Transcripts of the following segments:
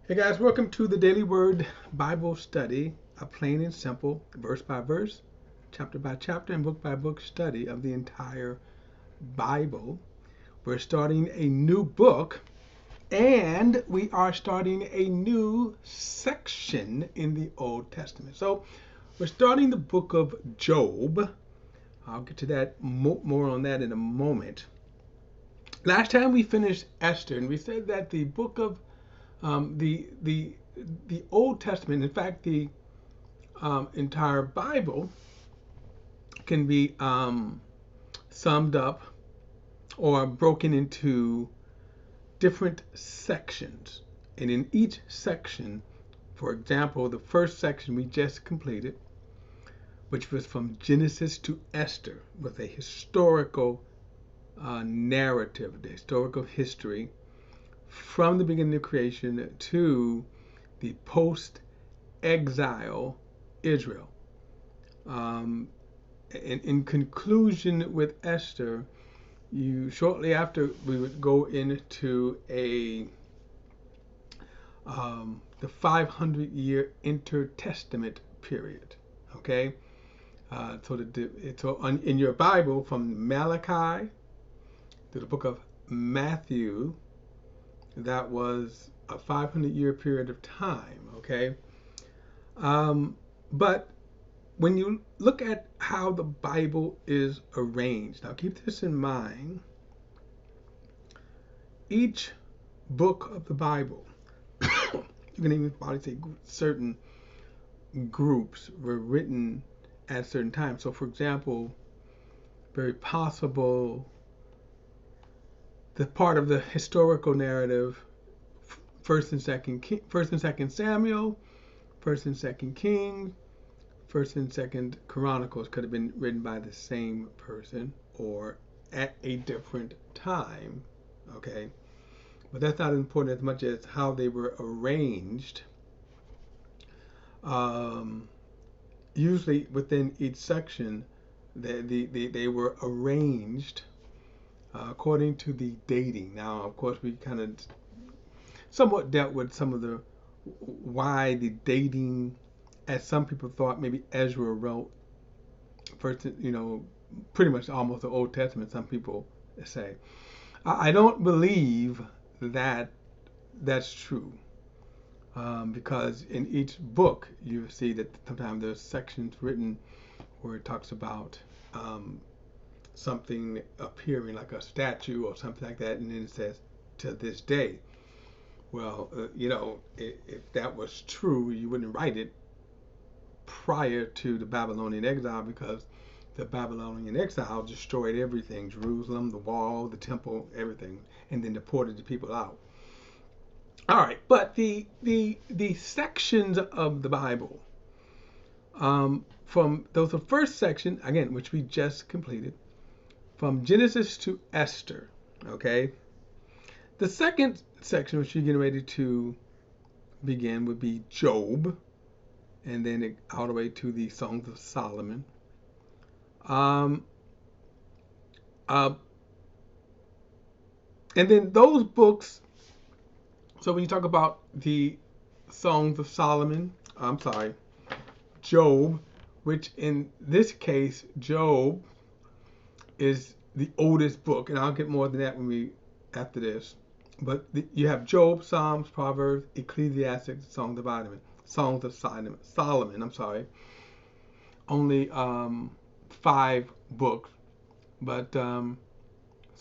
Hey guys, welcome to the Daily Word Bible Study, a plain and simple, verse by verse, chapter by chapter, and book by book study of the entire Bible. We're starting a new book and we are starting a new section in the Old Testament. So we're starting the book of Job. I'll get to that more on that in a moment. Last time we finished Esther, and we said that the book of the Old Testament, in fact, the entire Bible, can be summed up or broken into different sections. And in each section, for example, the first section we just completed, which was from Genesis to Esther, with a historical narrative, the historical history from the beginning of creation to the post-exile Israel. In conclusion with Esther, shortly after we would go into the 500-year intertestament period. Okay, so in your Bible, from Malachi to the book of Matthew, that was a 500-year period of time. Okay, but when you look at how the Bible is arranged, now keep this in mind. Each book of the Bible, you can even probably say certain groups were written at certain times. So, for example, very possible the part of the historical narrative, First and Second Samuel, First and Second Kings, First and Second Chronicles could have been written by the same person or at a different time. Okay, but that's not important as much as how they were arranged. Usually within each section, they were arranged according to the dating. Now, of course, we kind of somewhat dealt with some of the why the dating, as some people thought maybe Ezra wrote first, pretty much almost the Old Testament. Some people say. I don't believe that that's true. Because in each book you see that sometimes there's sections written where it talks about something appearing like a statue or something like that, and then it says to this day. Well, if that was true, you wouldn't write it prior to the Babylonian exile, because the Babylonian exile destroyed everything: Jerusalem, the wall, the temple, everything, and then deported the people out. All right, but the sections of the Bible, from those the first section again, which we just completed, from Genesis to Esther. Okay, the second section, which you're getting ready to begin, would be Job, and then all the way to the Songs of Solomon. Um, uh, and then those books. So when you talk about the Songs of Solomon, I'm sorry, Job, which in this case, Job is the oldest book, and I'll get more than that after this. But you have Job, Psalms, Proverbs, Ecclesiastes, Songs of Solomon. I'm sorry, only 5 books, but some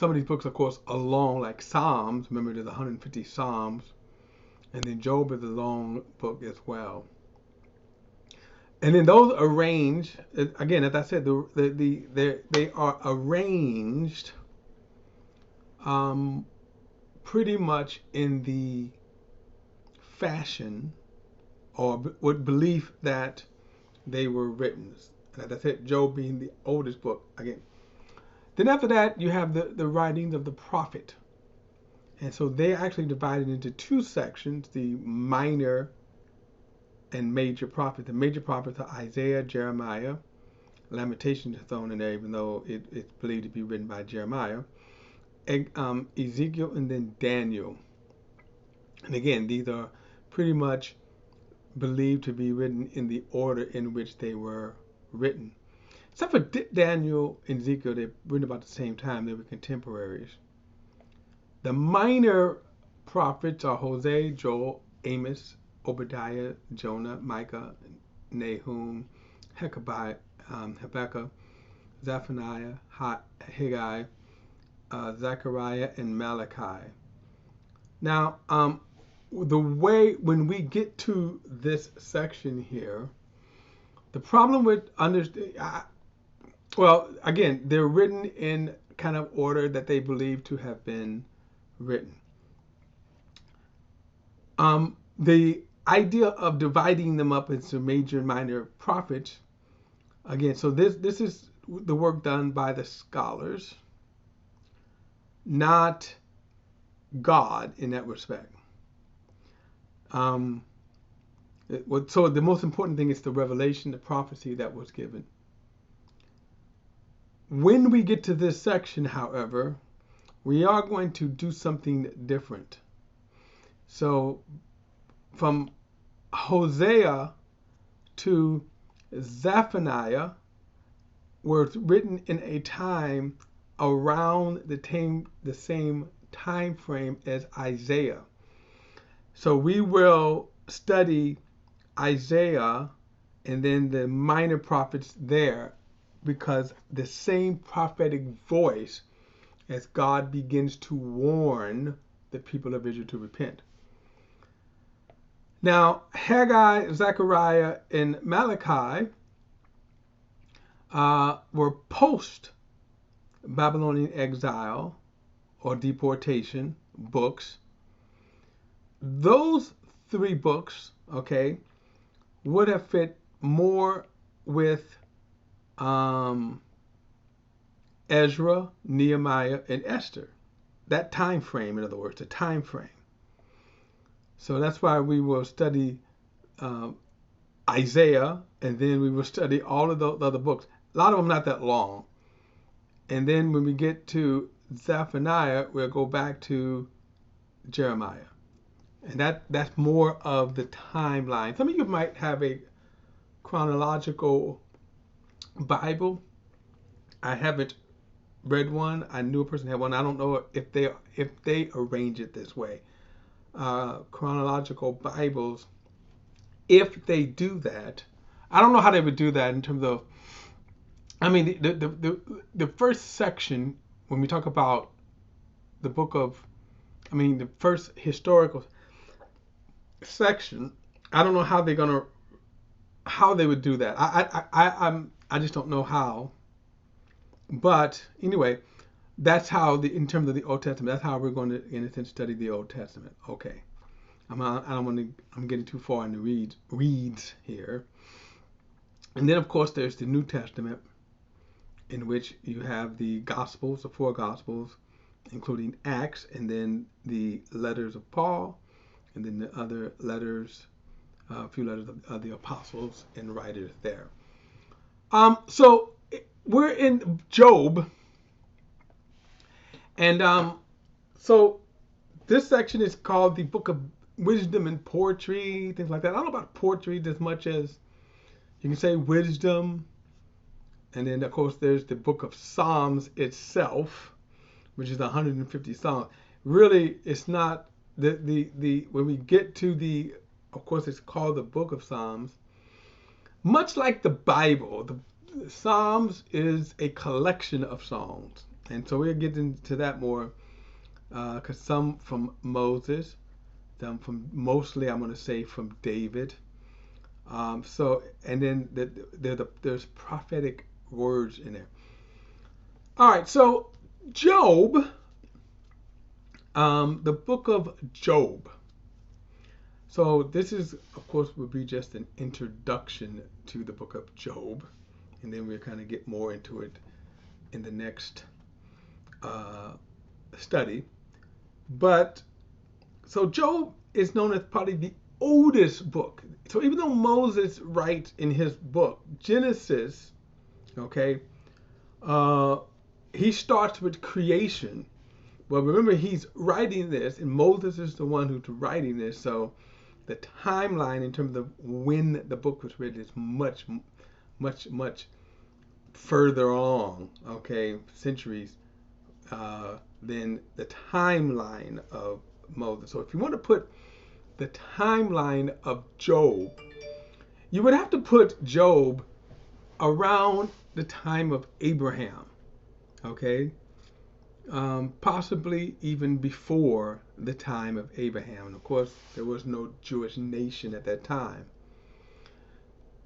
of these books, of course, are long, like Psalms. Remember, there's 150 Psalms, and then Job is a long book as well. And then those arranged, again, as I said, they are arranged pretty much in the fashion or with belief that they were written. And as I said, Job being the oldest book again. Then after that, you have the writings of the prophet. And so they're actually divided into 2 sections, the minor and major prophets. The major prophets are Isaiah, Jeremiah. Lamentations is thrown in there, even though it's believed to be written by Jeremiah. Ezekiel, and then Daniel. And again, these are pretty much believed to be written in the order in which they were written. Except for Daniel and Ezekiel, they're written about the same time. They were contemporaries. The minor prophets are Hosea, Joel, Amos, Obadiah, Jonah, Micah, Nahum, Habakkuk, Zephaniah, Haggai, Zechariah, and Malachi. Now, the way when we get to this section here, the problem with well, again, they're written in kind of order that they believe to have been written. The idea of dividing them up into major and minor prophets, again, so this is the work done by the scholars, not God in that respect. So the most important thing is the revelation, the prophecy that was given. When we get to this section, however, we are going to do something different. So from Hosea to Zephaniah were written in a time around the same time frame as Isaiah. So we will study Isaiah and then the minor prophets there, because the same prophetic voice as God begins to warn the people of Israel to repent. Now, Haggai, Zechariah, and Malachi were post-Babylonian exile or deportation books. Those three books, okay, would have fit more with Ezra, Nehemiah, and Esther. That time frame, in other words, the time frame. So that's why we will study Isaiah, and then we will study all of the other books. A lot of them not that long. And then when we get to Zephaniah, we'll go back to Jeremiah. And that's more of the timeline. Some of you might have a chronological Bible. I haven't read one. I knew a person had one. I don't know if they arrange it this way. Chronological Bibles, if they do that, I don't know how they would do that in terms of, I mean, the first section, when we talk about the book of, I mean, the first historical section, I don't know how they would do that. I just don't know how. But anyway, that's how in terms of the Old Testament, that's how we're going to, in a sense, study the Old Testament. Okay. I'm getting too far in the reads here. And then, of course, there's the New Testament, in which you have the Gospels, the four Gospels, including Acts, and then the letters of Paul, and then the other letters, a few letters of the apostles and writers there. So we're in Job, and so this section is called the Book of Wisdom and Poetry, things like that. I don't know about poetry as much as you can say wisdom. And then, of course, there's the Book of Psalms itself, which is 150 Psalms. Really, it's not the when we get to the, of course, it's called the Book of Psalms. Much like the Bible, the Psalms is a collection of songs. And so we'll get into that more, because some from Moses, some from, mostly I'm going to say from David. So, and then there's prophetic words in there. All right, so Job, the book of Job. So this is, of course, would be just an introduction to the book of Job, and then we'll kind of get more into it in the next study. But so Job is known as probably the oldest book. So even though Moses writes in his book Genesis, okay, he starts with creation. Well, remember, he's writing this, and Moses is the one who's writing this, so the timeline in terms of when the book was written is much, much further along, okay, centuries, than the timeline of Moses. So if you want to put the timeline of Job, you would have to put Job around the time of Abraham, okay? Possibly even before the time of Abraham. And of course, there was no Jewish nation at that time.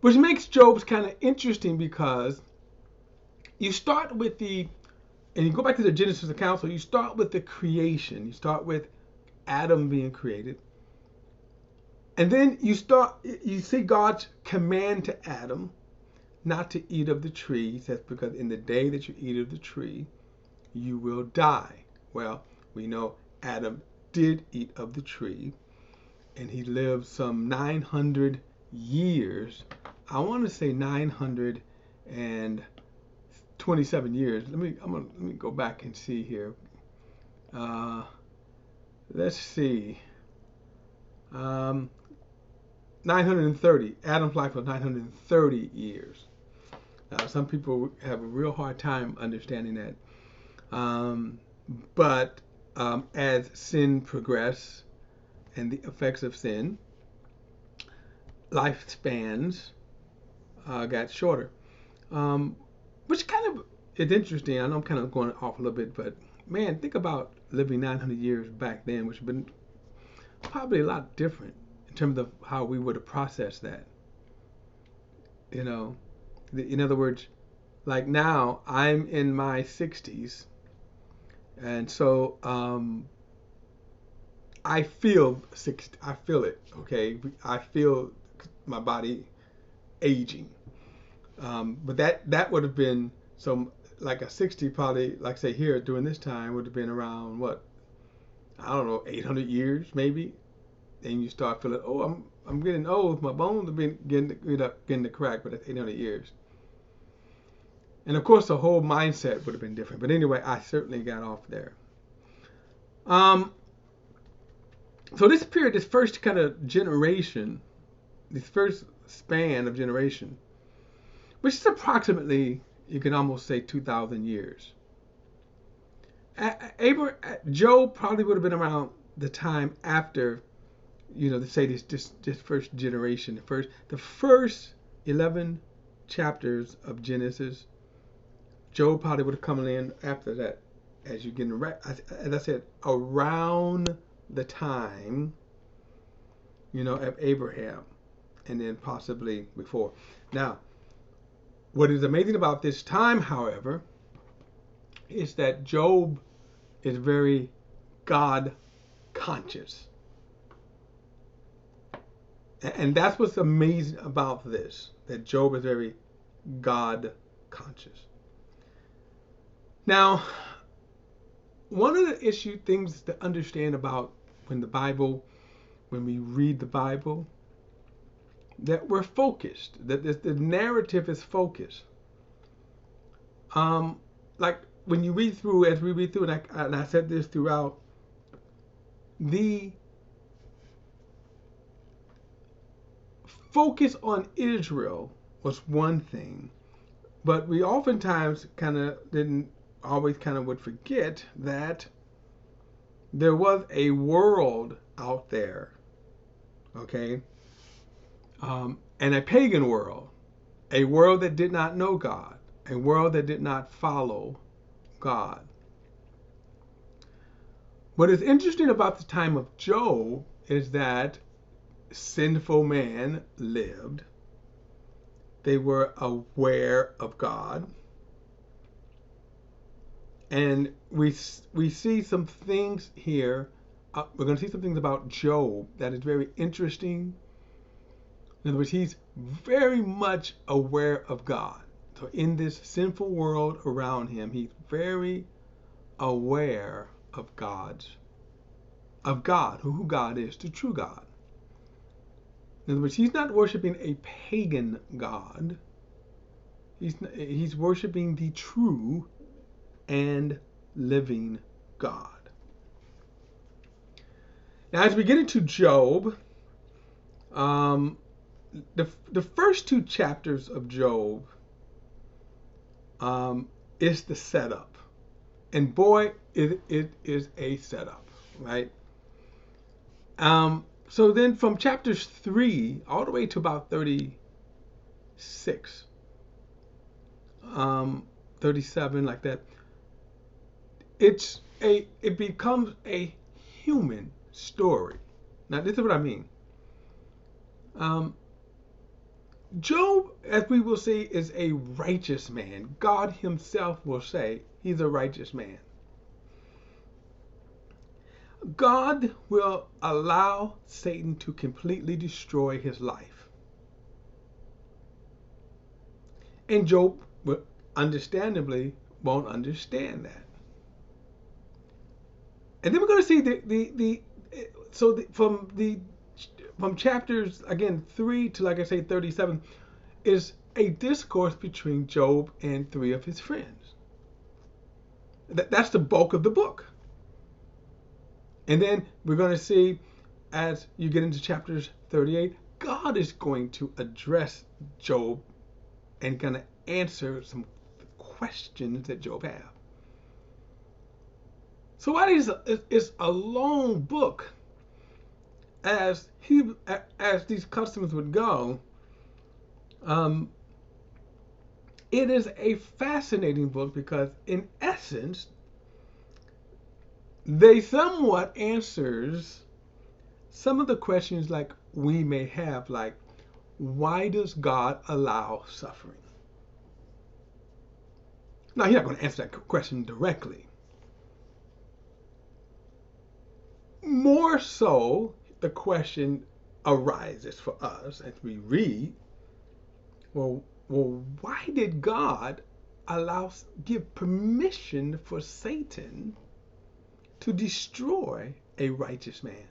Which makes Job's kind of interesting because you start with and you go back to the Genesis account, so you start with the creation. You start with Adam being created. And then you see God's command to Adam not to eat of the tree. He says, because in the day that you eat of the tree, you will die. Well, we know Adam did eat of the tree, and he lived some 900 years. I want to say 927 years. Let me go back and see here. Let's see. 930. Adam's life was 930 years. Some people have a real hard time understanding that. But as sin progressed and the effects of sin, lifespans got shorter. Which kind of is interesting. I know I'm kind of going off a little bit, but man, think about living 900 years back then, which would have been probably a lot different in terms of how we would have processed that. You know, in other words, like now I'm in my 60s, and so I feel it. Okay, I feel my body aging. But that would have been like a 60, probably, like say here during this time would have been around what, I don't know, 800 years maybe. And you start feeling, oh, I'm getting old, my bones are getting to crack, but that's 800 years. And of course the whole mindset would have been different. But anyway, I certainly got off there. So this period, this first kind of generation, this first span of generation, which is approximately, you can almost say 2,000 years. Job probably would have been around the time after, let's say this first generation, the first 11 chapters of Genesis. Job probably would have come in after that, as you get, as I said, around the time, of Abraham, and then possibly before. Now, what is amazing about this time, however, is that Job is very God conscious. And that's what's amazing about this, that Job is very God conscious. Now, one of the things to understand about when we read the Bible, that we're focused, that the narrative is focused. Like when you read through, as we read through, and I said this throughout, the focus on Israel was one thing, but we oftentimes would forget that there was a world out there, okay? And a pagan world, a world that did not know God, a world that did not follow God. What is interesting about the time of Job is that sinful man lived. They were aware of God. And we see some things here. We're going to see some things about Job that is very interesting. In other words, he's very much aware of God. So in this sinful world around him, he's very aware of God, who God is, the true God. In other words, he's not worshiping a pagan God. He's worshiping the true and living God. Now, as we get into Job, Um, the first two chapters of Job is the setup, and boy, it is a setup, right? So then from chapters 3 all the way to about 36, um, 37, like that, it becomes a human story. Now this is what I mean. Um, Job, as we will see, is a righteous man. God himself will say he's a righteous man. God will allow Satan to completely destroy his life. And Job, understandably, won't understand that. And then we're going to see from chapters again 3 to, like I say, 37 is a discourse between Job and three of his friends. That's the bulk of the book. And then we're going to see, as you get into chapters 38, God is going to address Job and kind of answer some questions that Job has. So while it's a long book, as these customers would go, um, it is a fascinating book because, in essence, they somewhat answers some of the questions like we may have, like why does God allow suffering? Now, you're not going to answer that question directly. More so, the question arises for us as we read, well, why did God give permission for Satan to destroy a righteous man?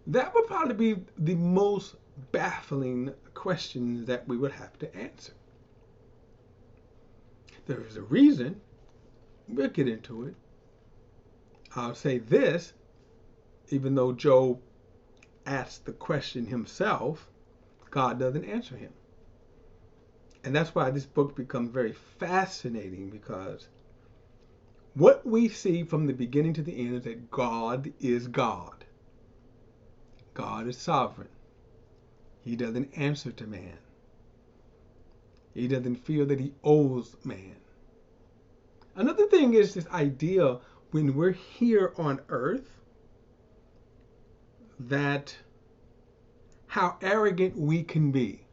That would probably be the most baffling question that we would have to answer. There is a reason. We'll get into it. I'll say this, even though Job asked the question himself, God doesn't answer him. And that's why this book becomes very fascinating, because what we see from the beginning to the end is that God is God. God is sovereign. He doesn't answer to man. He doesn't feel that he owes man. Another thing is this idea when we're here on earth, that how arrogant we can be.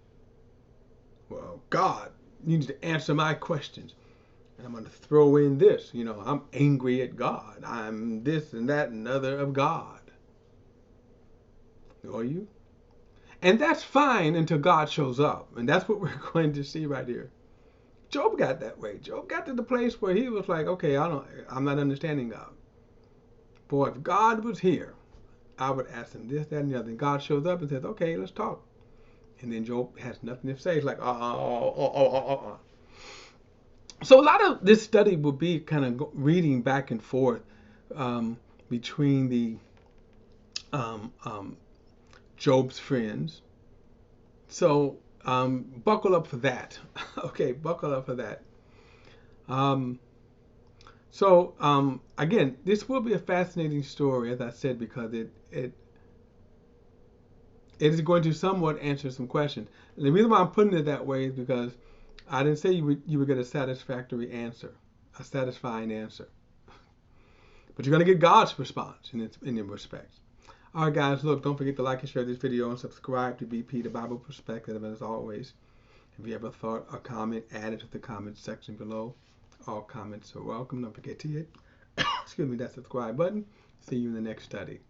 Well, God, you need to answer my questions. And I'm going to throw in this, I'm angry at God. I'm this and that and other of God. Are you? And that's fine until God shows up. And that's what we're going to see right here. Job got that way. Job got to the place where he was like, okay, I'm not understanding God. Boy, if God was here, I would ask him this, that, and the other. And God shows up and says, okay, let's talk. And then Job has nothing to say. He's like, So a lot of this study will be kind of reading back and forth between the Job's friends. So buckle up for that. Okay, buckle up for that. Again, this will be a fascinating story, as I said, because it is going to somewhat answer some questions. And the reason why I'm putting it that way is because I didn't say you would get a satisfactory answer, a satisfying answer. But you're going to get God's response in your respects. All right, guys, look, don't forget to like and share this video and subscribe to BP, the Bible Perspective. And as always, if you have a thought or comment, add it to the comments section below. All comments are welcome. Don't forget to hit that subscribe button. See you in the next study.